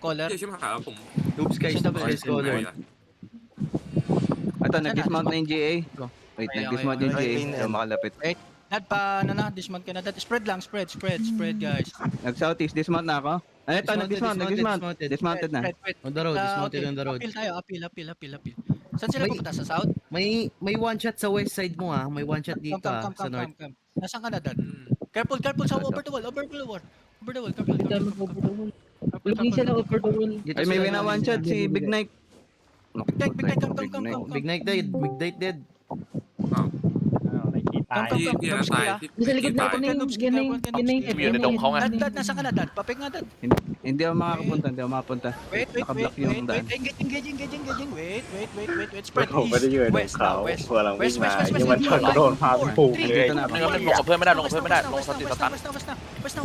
caller. เชี่ยชิบหายแล้วผม Noobs guys, noobs guys, caller. Ito, nag-dismount na yung GA. Wait, Okay, nag-dismount okay, yung okay. GA. Right in Ayaw and- makalapit. Wait, Dad pa, ano na, dismount ka na, Dad. Spread lang, spread, guys. Nag-southeast, dismount na ako. Ano ito, nag-dismount. Dismounted na. Spread. On the road, dismounted Okay, on the road. appeal tayo, appeal. Saan sila May- pupunta? Sa south? May one shot sa west side mo ah. May one shot dito sa north. Come. Nasaan ka na, Dad? Careful sa over the wall, careful. Looking sila over the wall. Dito Ay, may sila- wina one shot si Big Knight. Big Knight, come. Big Knight dead. Big Knight dead.พี่นะตาย Sa likodตาย natin yung Yun, yungเขาnga. Dad, nasaan ka na, Dad? Papik nga, Dad. Hindi ako makapunta. Wait. Nakablock yung daan. Engaging. Wait. Spread ผมไม่ได้ยืนบน west เขา now, west. กำลังวิ่ง West, มา west, ยังมันชน west, ก็โดนพาไปปลูกเลย Dito na ako. ลงกับเพื่อนไม่ได้ลงกับเพื่อนไม่ได้ลงสติสตัน West now.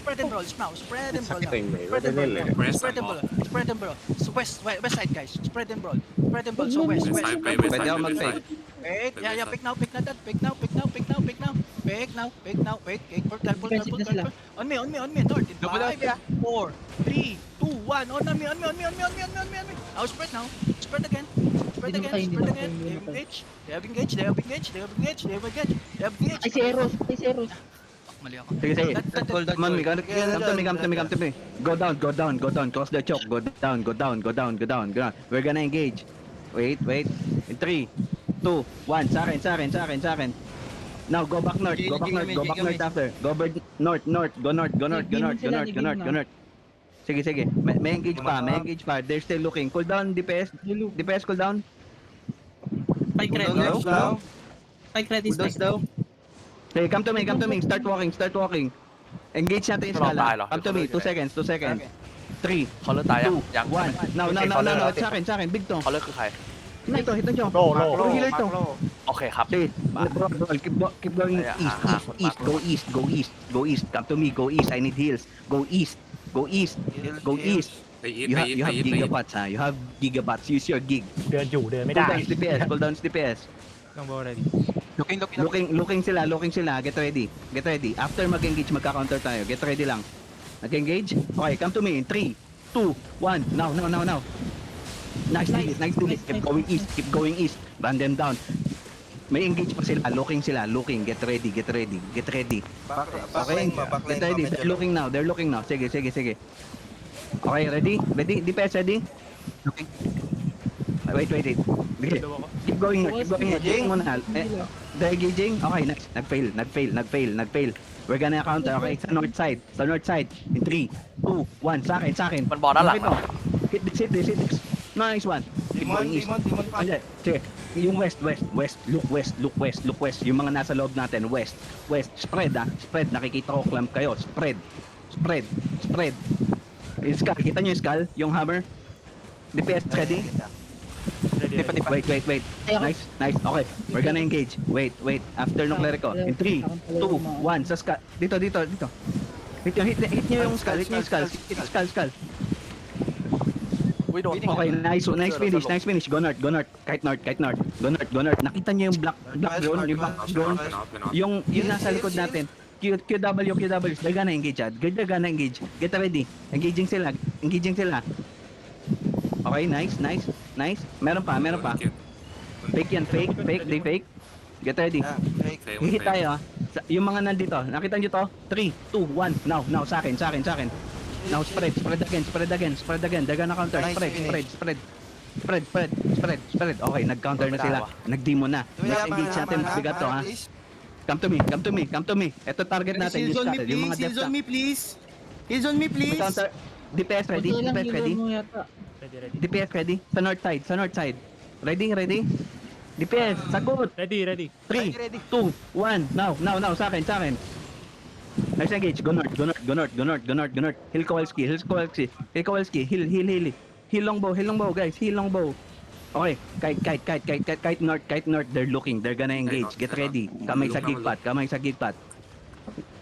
Spread and roll now. Spread and roll now. เต็งเลยไม่ได้เล่นเลยเนี่ย Spread and roll. So west side guys. Spread and roll. So west. Pwede ako mag-fake. Wait. Yeah. Pick now, Dad. Pick now. Wait. Careful. On me. North. In 5, 4, 3, 2, 1. On me. Now spread now. Spread again. They have engaged. Ay, si Eros. Mali ako. Sige. Call that Come on, call. come to me. Go down. Cross the choke. Go down. We're gonna engage. Wait. In 3, 2, 1. Sa akin. Now, go back north. Go back north after. Go north. Go north. Sige. May engage pa. They're still looking. Cool down, DPS, cool down. Spike red. Hello? Spike red is Bulldogs spike. daw. Hey, come to me. Start walking. Engage natin yung Wala skala. tayo. Come to me. 2 seconds. 3, 2, เขาเลิกตายยัง 1. Now. Sa akin. Big to. เขาเลิกคือใคร Hit nyo.โล Healer to. โอเคครับ Sige. Keep going east. Go east. Come to me. Go east. I need heals. Go east. ไอ้อีท You ไอ้ have อีท you ไอ้ have อีท gigabats, huh? You have gigabats. Use your gig. เดินอยู่เดินไม่ได้ Cool down DPS. Looking sila. Get ready. After mag-engage, magka-counter tayo. Get ready lang. Mag-engage. Okay, come to me in 3, 2, 1. Now. Nice delete. Keep going east. Run them down. May engage pa sila. Looking. Get ready. Okay. Get ready. They're looking now. Sige. Okay, ready? DPS ready? Okay. Wait. Okay. Keep going. Engaging muna. They're engaging. Okay, nice. Nag-fail. We're gonna counter. Okay, sa north side. In 3, 2, 1. Sa akin. มันบอลด้านหลัง Hit this. Nice one. Keep going east. Okay, sige. Yung west. Look west. Yung mga nasa loob natin, west. Spread. Nakikita ko clamp kayo. Spread. Yung skull. Kita nyo yung skull? Yung hammer? DPS ready? Wait. Nice. Okay. We're gonna engage. Wait. After nung clerico. In 3, 2, 1. Sa skull. Dito. Hit nyo yung skull. Skull. We don't Okay, nice finish. Go north. Kite north. Go north. Nakita niyo yung black drone? Yung nasa likod natin. QW. They're gonna engage. Get ready. Engaging sila. Okay, nice. Meron pa. Fake yan. They fake. Get ready. Hihit tayo. Yung mga nandito. Nakita niyo to? 3, 2, 1. Now. Sa akin. Now spread again. They're gonna counter. Spread. Okay, nag-counter na sila. Nag-demo na. Next engage natin, bigat to ha. Come to me. Ito target natin, yung scattered. Yung mga Heals depth on me, please. Heals on me, please. Counter. DPS ready? DPS ready? Sa north side. Ready? DPS, sagot. ready 3, 2, 1. Now. Sa akin. Nice engage. Go north. Hill Kowalski. Heal longbow, guys. Heal longbow. Okay. Kite north. They're looking. They're gonna engage. Get ready. Kamay sa gig pat.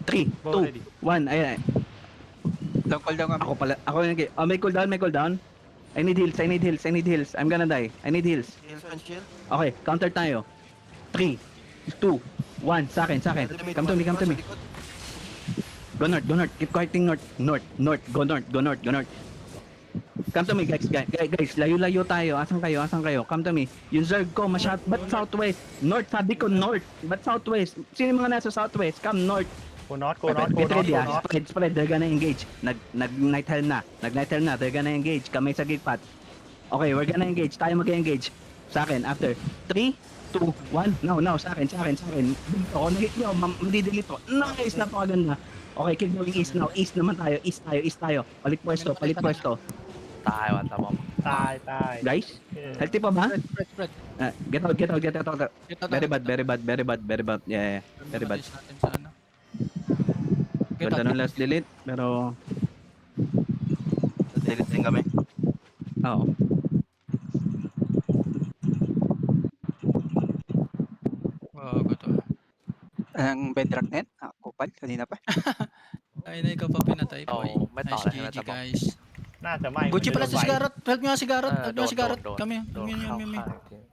3, 2, 1. Ayan. Ako yung may cooldown. I need heals. I'm gonna die. I need heals. Okay, counter tayo. 3, 2, 1. Sa akin. Come to me. Go north. Keep fighting north. Go north. Come to me, guys. Guys, layo-layo tayo. Asan kayo? Come to me. Yung Zerg ko, ba't southwest? North, sabi ko north. Ba't southwest? Sino yung mga nasa southwest? Come north. Get ready, ah. Spread. They're gonna engage. Nag-night hell na. They're gonna engage. Kamay sa gate path. Okay, we're gonna engage. Tayo mag-engage. Sa akin, after 3, 2, 1. Now. Sa akin. Dito, na-hit nyo. Madidelete ko. Nice, napakaganda. Okay, keep going east now. East naman tayo. East tayo. Palit pwesto. Tayo, tama mo. Guys, healthy pa ba? Spread. Get out. Very bad. Yeah. Very bad. Alis natin sa ano. Get Ganda out. ng last delete, pero... Delete din kami. Oo. Gago to. Ang bedrock net? Kupal, kanina pa. Ay na ikaw pa pinatay, boy. Oo, may Nice tao na, GG, may tao. guys.น่าจะไม่ Gucci pala si Sigarat. Help nyo si Sigarat. Don't. Kami. Don't. Yun. How-